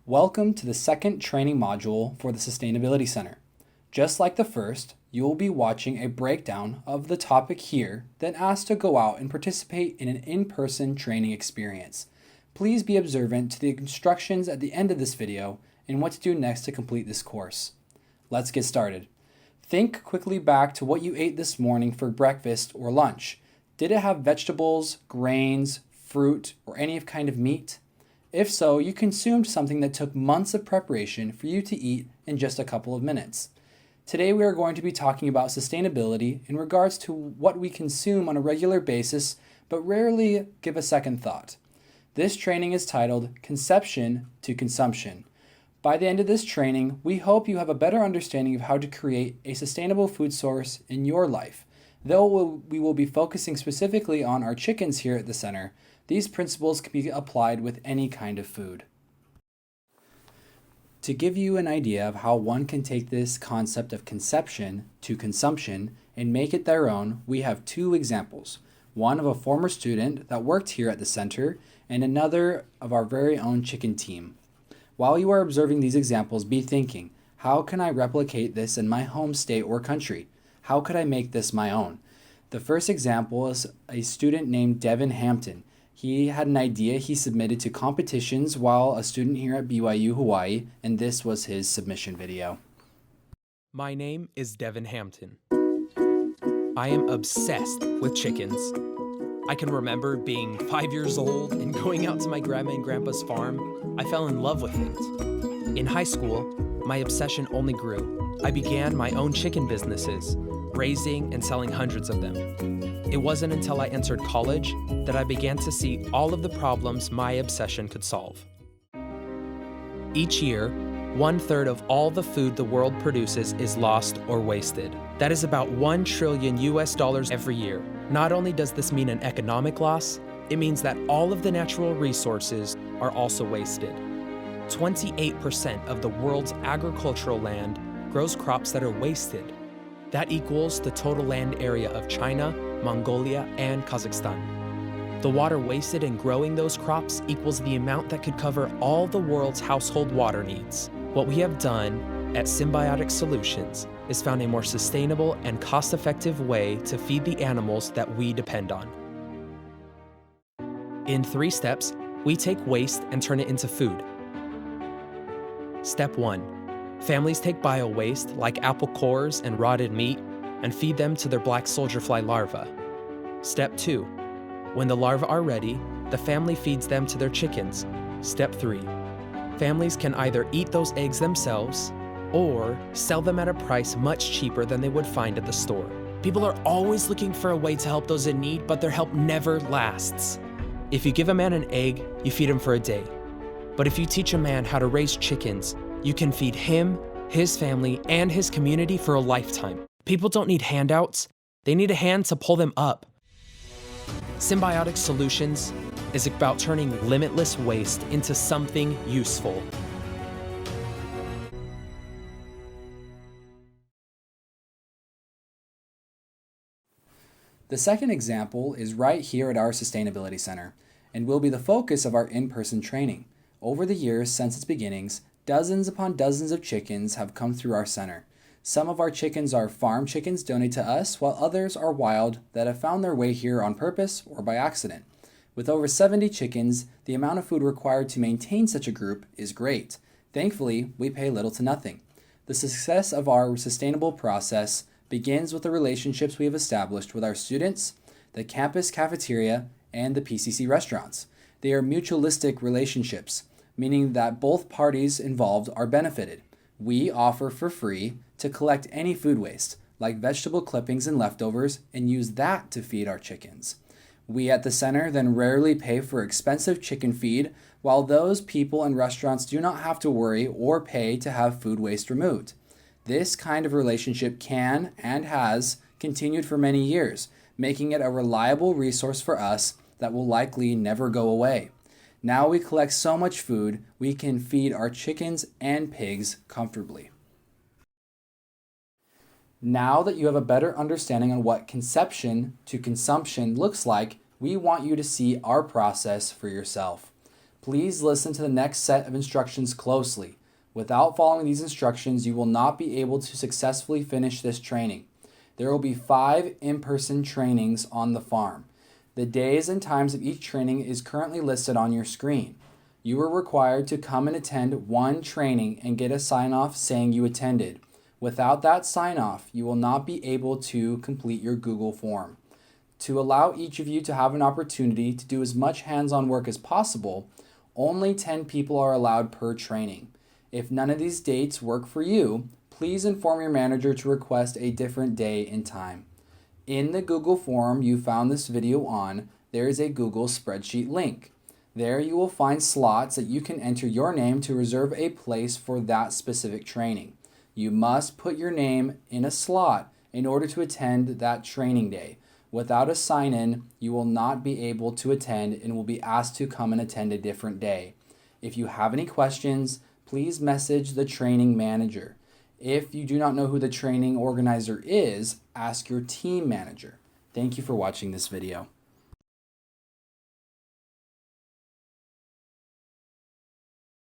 Welcome to the second training module for the Sustainability Center. Just like the first, you will be watching a breakdown of the topic here, then asked to go out and participate in an in-person training experience. Please be observant to the instructions at the end of this video and what to do next to complete this course. Let's get started. Think quickly back to what you ate this morning for breakfast or lunch. Did it have vegetables, grains, fruit, or any kind of meat? If so, you consumed something that took months of preparation for you to eat in just a couple of minutes. Today we are going to be talking about sustainability in regards to what we consume on a regular basis but rarely give a second thought. This training is titled Conception to Consumption. By the end of this training, we hope you have a better understanding of how to create a sustainable food source in your life. Though we will be focusing specifically on our chickens here at the center, these principles can be applied with any kind of food. To give you an idea of how one can take this concept of conception to consumption and make it their own, we have two examples. One of a former student that worked here at the center and another of our very own chicken team. While you are observing these examples, be thinking, how can I replicate this in my home state or country? How could I make this my own? The first example is a student named Devin Hampton. He had an idea he submitted to competitions while a student here at BYU Hawaii, and this was his submission video. My name is Devin Hampton. I am obsessed with chickens. I can remember being 5 years old and going out to my grandma and grandpa's farm. I fell in love with it. In high school, my obsession only grew. I began my own chicken businesses, raising and selling hundreds of them. It wasn't until I entered college that I began to see all of the problems my obsession could solve. Each year, 1/3 of all the food the world produces is lost or wasted. That is about $1 trillion every year. Not only does this mean an economic loss, it means that all of the natural resources are also wasted. 28% of the world's agricultural land grows crops that are wasted. That equals the total land area of China, Mongolia, and Kazakhstan. The water wasted in growing those crops equals the amount that could cover all the world's household water needs. What we have done at Symbiotic Solutions is found a more sustainable and cost-effective way to feed the animals that we depend on. In 3 steps, we take waste and turn it into food. Step 1. Families take bio-waste like apple cores and rotted meat and feed them to their black soldier fly larvae. Step 2. When the larvae are ready, the family feeds them to their chickens. Step 3. Families can either eat those eggs themselves or sell them at a price much cheaper than they would find at the store. People are always looking for a way to help those in need, but their help never lasts. If you give a man an egg, you feed him for a day. But if you teach a man how to raise chickens, you can feed him, his family, and his community for a lifetime. People don't need handouts, they need a hand to pull them up. Symbiotic Solutions is about turning limitless waste into something useful. The second example is right here at our Sustainability Center and will be the focus of our in-person training. Over the years since its beginnings, dozens upon dozens of chickens have come through our center. Some of our chickens are farm chickens donated to us, while others are wild that have found their way here on purpose or by accident. With over 70 chickens, the amount of food required to maintain such a group is great. Thankfully, we pay little to nothing. The success of our sustainable process begins with the relationships we have established with our students, the campus cafeteria, and the PCC restaurants. They are mutualistic relationships, meaning that both parties involved are benefited. We offer for free to collect any food waste, like vegetable clippings and leftovers, and use that to feed our chickens. We at the center then rarely pay for expensive chicken feed, while those people and restaurants do not have to worry or pay to have food waste removed. This kind of relationship can and has continued for many years, making it a reliable resource for us that will likely never go away. Now we collect so much food, we can feed our chickens and pigs comfortably. Now that you have a better understanding on what conception to consumption looks like, we want you to see our process for yourself. Please listen to the next set of instructions closely. Without following these instructions, you will not be able to successfully finish this training. There will be 5 in-person trainings on the farm. The days and times of each training is currently listed on your screen. You are required to come and attend one training and get a sign-off saying you attended. Without that sign-off, you will not be able to complete your Google form. To allow each of you to have an opportunity to do as much hands-on work as possible, only 10 people are allowed per training. If none of these dates work for you, please inform your manager to request a different day and time. In the Google form you found this video on, there is a Google spreadsheet link. There you will find slots that you can enter your name to reserve a place for that specific training. You must put your name in a slot in order to attend that training day. Without a sign-in, you will not be able to attend and will be asked to come and attend a different day. If you have any questions, please message the training manager. If you do not know who the training organizer is, ask your team manager. Thank you for watching this video.